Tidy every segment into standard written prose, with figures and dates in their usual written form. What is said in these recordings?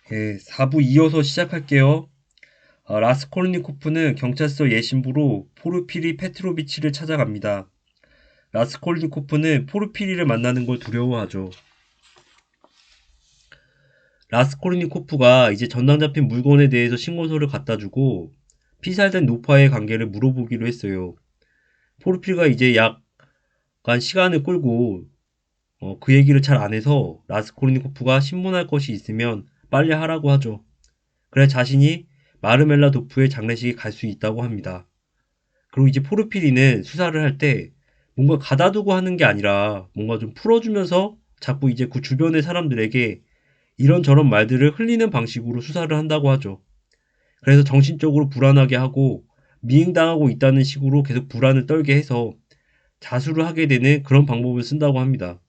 4부 이어서 시작할게요. 라스콜니코프는 경찰서 예신부로 포르피리 페트로비치를 찾아갑니다. 라스콜니코프는 포르피리를 만나는 걸 두려워하죠. 라스콜니코프가 이제 전당 잡힌 물건에 대해서 신고서를 갖다주고 피살된 노파의 관계를 물어보기로 했어요. 포르피리가 이제 약간 시간을 끌고 그 얘기를 잘 안 해서 라스콜니코프가 신문할 것이 있으면 빨리 하라고 하죠. 그래 자신이 마르멜라도프의 장례식에 갈 수 있다고 합니다. 그리고 이제 포르피리는 수사를 할 때 뭔가 가다 두고 하는 게 아니라 뭔가 좀 풀어주면서 자꾸 이제 그 주변의 사람들에게 이런저런 말들을 흘리는 방식으로 수사를 한다고 하죠. 그래서 정신적으로 불안하게 하고 미행당하고 있다는 식으로 계속 불안을 떨게 해서 자수를 하게 되는 그런 방법을 쓴다고 합니다.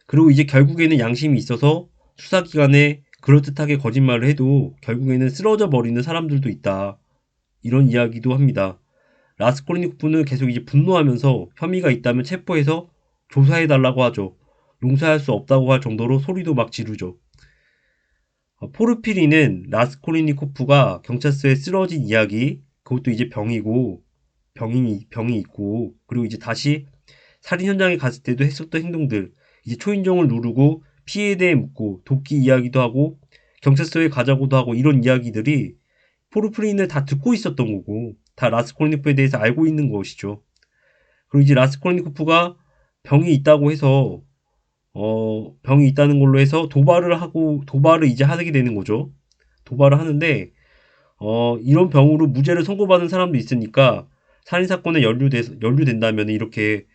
그리고 이제 결국에는 양심이 있어서 수사기관에 그럴듯하게 거짓말을 해도 결국에는 쓰러져 버리는 사람들도 있다. 이런 이야기도 합니다. 라스콜니코프는 계속 이제 분노하면서 혐의가 있다면 체포해서 조사해달라고 하죠. 용서할 수 없다고 할 정도로 소리도 막 지르죠. 포르피리는 라스콜니코프가 경찰서에 쓰러진 이야기, 그것도 이제 병이 있고, 그리고 이제 다시 살인 현장에 갔을 때도 했었던 행동들, 이제 초인종을 누르고 피해에 대해 묻고 도끼 이야기도 하고 경찰서에 가자고도 하고 이런 이야기들이 포르프린을 다 듣고 있었던 거고 다 라스콜니코프에 대해서 알고 있는 것이죠. 그리고 이제 라스콜니코프가 병이 있다고 해서 병이 있다는 걸로 해서 도발을 이제 하게 되는 거죠. 도발을 하는데 이런 병으로 무죄를 선고받은 사람도 있으니까 살인 사건에 연루된다면 이렇게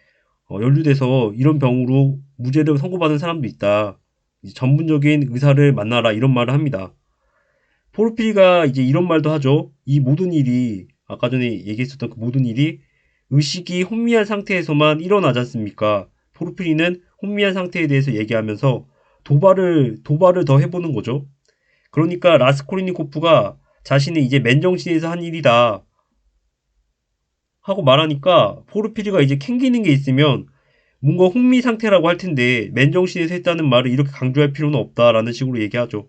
연루돼서 이런 병으로 무죄를 선고받은 사람도 있다. 전문적인 의사를 만나라 이런 말을 합니다. 포르피리가 이제 이런 말도 하죠. 이 모든 일이 아까 전에 얘기했었던 그 모든 일이 의식이 혼미한 상태에서만 일어나지 않습니까? 포르피리는 혼미한 상태에 대해서 얘기하면서 도발을 더 해보는 거죠. 그러니까 라스콜리니코프가 자신이 이제 맨정신에서 한 일이다 하고 말하니까 포르피리가 이제 캥기는 게 있으면 뭔가 혼미 상태라고 할 텐데 맨정신에서 했다는 말을 이렇게 강조할 필요는 없다라는 식으로 얘기하죠.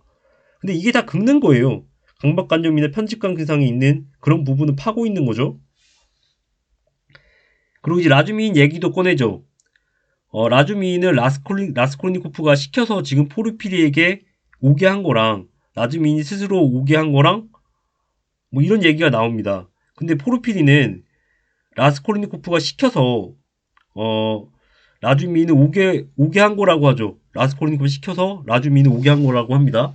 근데 이게 다 긁는 거예요. 강박관념이나 편집감 근상이 있는 그런 부분을 파고 있는 거죠. 그리고 이제 라주미인 얘기도 꺼내죠. 라주미인은 라스콜니코프가 시켜서 지금 포르피리에게 오게 한 거랑 라주미인이 스스로 오게 한 거랑 뭐 이런 얘기가 나옵니다. 근데 포르피리는 라스콜니코프가 시켜서 어 라주미인을 오게 한 거라고 하죠. 라스콜니코프 시켜서 라주미인을 오게 한 거라고 합니다.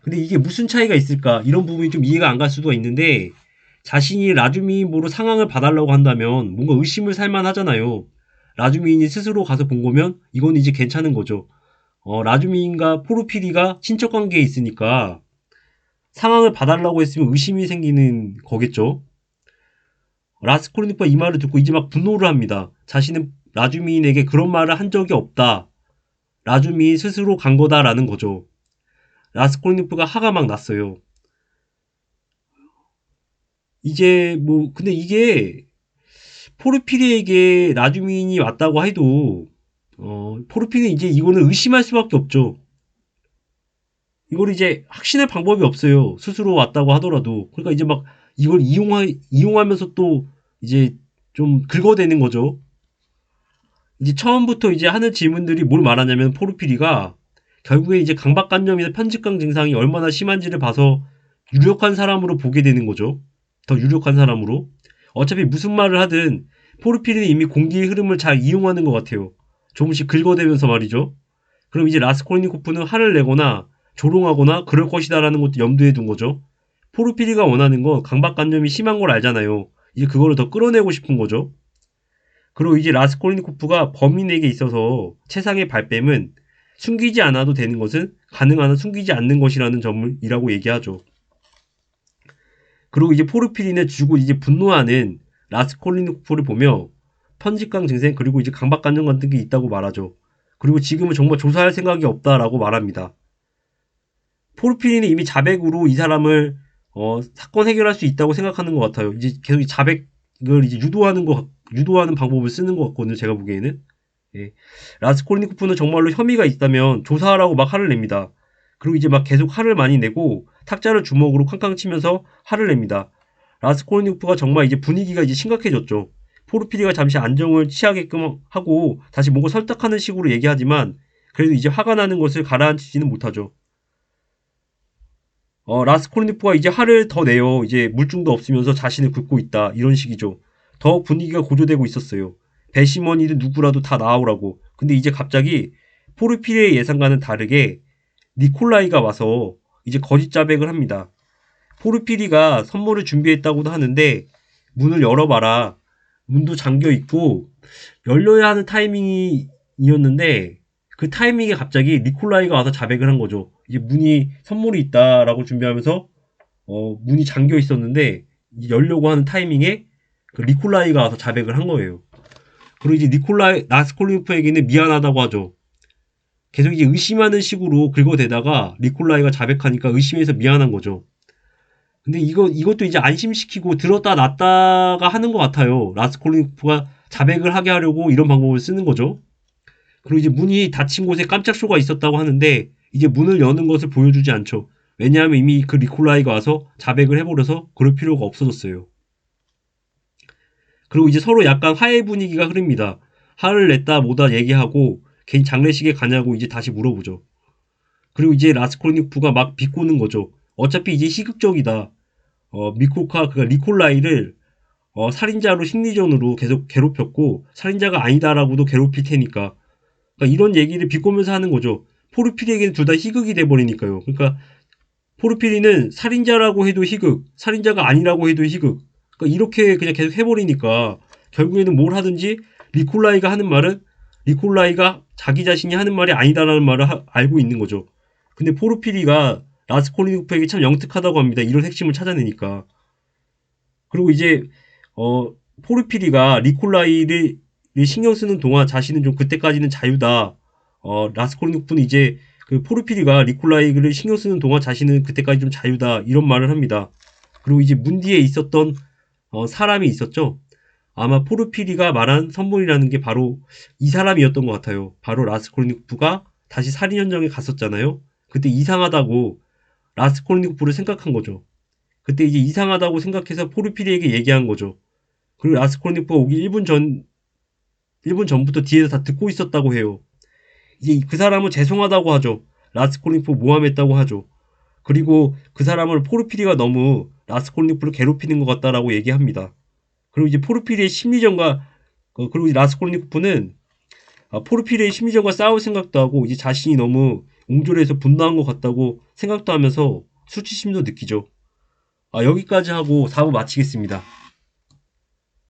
근데 이게 무슨 차이가 있을까? 이런 부분이 좀 이해가 안 갈 수도 있는데 자신이 라주미인보로 상황을 봐달라고 한다면 뭔가 의심을 살만 하잖아요. 라주미인이 스스로 가서 본 거면 이건 이제 괜찮은 거죠. 라주미인과 포르피리가 친척 관계에 있으니까 상황을 봐달라고 했으면 의심이 생기는 거겠죠. 라스콜니크가 이 말을 듣고 이제 막 분노를 합니다. 자신은 라주미인에게 그런 말을 한 적이 없다. 라주미인 스스로 간 거다라는 거죠. 라스콜니크가 화가 막 났어요. 이제 뭐 근데 이게 포르피리에게 라주민이 왔다고 해도 포르피는 이제 이거는 의심할 수밖에 없죠. 이걸 이제 확신할 방법이 없어요. 스스로 왔다고 하더라도. 그러니까 이제 막 이걸 이용하면서 또 이제 좀 긁어대는 거죠. 이제 처음부터 이제 하는 질문들이 뭘 말하냐면 포르피리가 결국에 이제 강박관념이나 편집감 증상이 얼마나 심한지를 봐서 유력한 사람으로 보게 되는 거죠. 더 유력한 사람으로. 어차피 무슨 말을 하든 포르피리는 이미 공기의 흐름을 잘 이용하는 것 같아요. 조금씩 긁어대면서 말이죠. 그럼 이제 라스콜니코프는 화를 내거나 조롱하거나 그럴 것이다라는 것도 염두에 둔 거죠. 포르피리가 원하는 건 강박관념이 심한 걸 알잖아요. 이제 그거를 더 끌어내고 싶은 거죠. 그리고 이제 라스콜니코프가 범인에게 있어서 최상의 발뺌은 숨기지 않아도 되는 것은 가능한 한 숨기지 않는 것이라는 점이라고 얘기하죠. 그리고 이제 포르피리는 주고 이제 분노하는 라스콜니코프를 보며 편집강 증세 그리고 이제 강박관념 같은 게 있다고 말하죠. 그리고 지금은 정말 조사할 생각이 없다라고 말합니다. 포르피리는 이미 자백으로 이 사람을 사건 해결할 수 있다고 생각하는 것 같아요. 이제 계속 이 자백을 이제 유도하는 방법을 쓰는 것 같거든요. 제가 보기에는. 예. 라스콜니코프는 정말로 혐의가 있다면 조사하라고 막 화를 냅니다. 그리고 이제 막 계속 화를 많이 내고 탁자를 주먹으로 쾅쾅 치면서 화를 냅니다. 라스콜니코프가 정말 이제 분위기가 이제 심각해졌죠. 포르피리가 잠시 안정을 취하게끔 하고 다시 뭔가 설득하는 식으로 얘기하지만 그래도 이제 화가 나는 것을 가라앉히지는 못하죠. 라스콜니코프가 이제 화를 더 내요. 이제 물증도 없으면서 자신을 긁고 있다. 이런 식이죠. 더 분위기가 고조되고 있었어요. 배심원이든 누구라도 다 나오라고. 근데 이제 갑자기 포르피리의 예상과는 다르게 니콜라이가 와서 이제 거짓 자백을 합니다. 포르피리가 선물을 준비했다고도 하는데 문을 열어봐라. 문도 잠겨 있고 열려야 하는 타이밍이었는데 그 타이밍에 갑자기 니콜라이가 와서 자백을 한 거죠. 이제 문이 선물이 있다라고 준비하면서 문이 잠겨 있었는데 열려고 하는 타이밍에 그 니콜라이가 와서 자백을 한 거예요. 그리고 이제 라스콜니코프에게는 미안하다고 하죠. 계속 이제 의심하는 식으로 긁어대다가 니콜라이가 자백하니까 의심해서 미안한 거죠. 근데 이것도 이제 안심시키고 들었다 놨다가 하는 것 같아요. 라스콜니코프가 자백을 하게 하려고 이런 방법을 쓰는 거죠. 그리고 이제 문이 닫힌 곳에 깜짝 쇼가 있었다고 하는데 이제 문을 여는 것을 보여주지 않죠. 왜냐하면 이미 그 니콜라이가 와서 자백을 해버려서 그럴 필요가 없어졌어요. 그리고 이제 서로 약간 화해 분위기가 흐릅니다. 화를 냈다 뭐다 얘기하고 개인 장례식에 가냐고 이제 다시 물어보죠. 그리고 이제 라스콜니코프가 막 비꼬는 거죠. 어차피 이제 희극적이다. 그러니까 니콜라이를 살인자로 심리전으로 계속 괴롭혔고 살인자가 아니다라고도 괴롭힐 테니까. 그러니까 이런 얘기를 비꼬면서 하는 거죠. 포르피리에게는 둘 다 희극이 돼버리니까요. 그러니까 포르피리는 살인자라고 해도 희극, 살인자가 아니라고 해도 희극. 그러니까 이렇게 그냥 계속 해버리니까 결국에는 뭘 하든지 니콜라이가 하는 말은 니콜라이가 자기 자신이 하는 말이 아니다라는 말을 알고 있는 거죠. 근데 포르피리가 라스콜니코프에게 참 영특하다고 합니다. 이런 핵심을 찾아내니까. 그리고 이제 포르피리가 니콜라이를 신경 쓰는 동안 자신은 좀 그때까지는 자유다. 라스콜니코프는 이제 그 포르피리가 니콜라이를 신경 쓰는 동안 자신은 그때까지 좀 자유다. 이런 말을 합니다. 그리고 이제 문 뒤에 있었던 사람이 있었죠. 아마 포르피리가 말한 선물이라는 게 바로 이 사람이었던 것 같아요. 바로 라스콜니코프가 다시 살인 현장에 갔었잖아요. 그때 이상하다고 라스콜니코프를 생각한 거죠. 그때 이제 이상하다고 생각해서 포르피리에게 얘기한 거죠. 그리고 라스콜니코프가 오기 1분 전부터 뒤에서 다 듣고 있었다고 해요. 이제 그 사람은 죄송하다고 하죠. 라스콜니코프 모함했다고 하죠. 그리고 그 사람을 포르피리가 너무 라스콜니코프를 괴롭히는 것 같다라고 얘기합니다. 그리고 이제 포르피리의 심리전과 그리고 라스콜니코프는 포르피리의 심리전과 싸울 생각도 하고 이제 자신이 너무 옹졸해서 분노한 것 같다고 생각도 하면서 수치심도 느끼죠. 여기까지 하고 4부 마치겠습니다.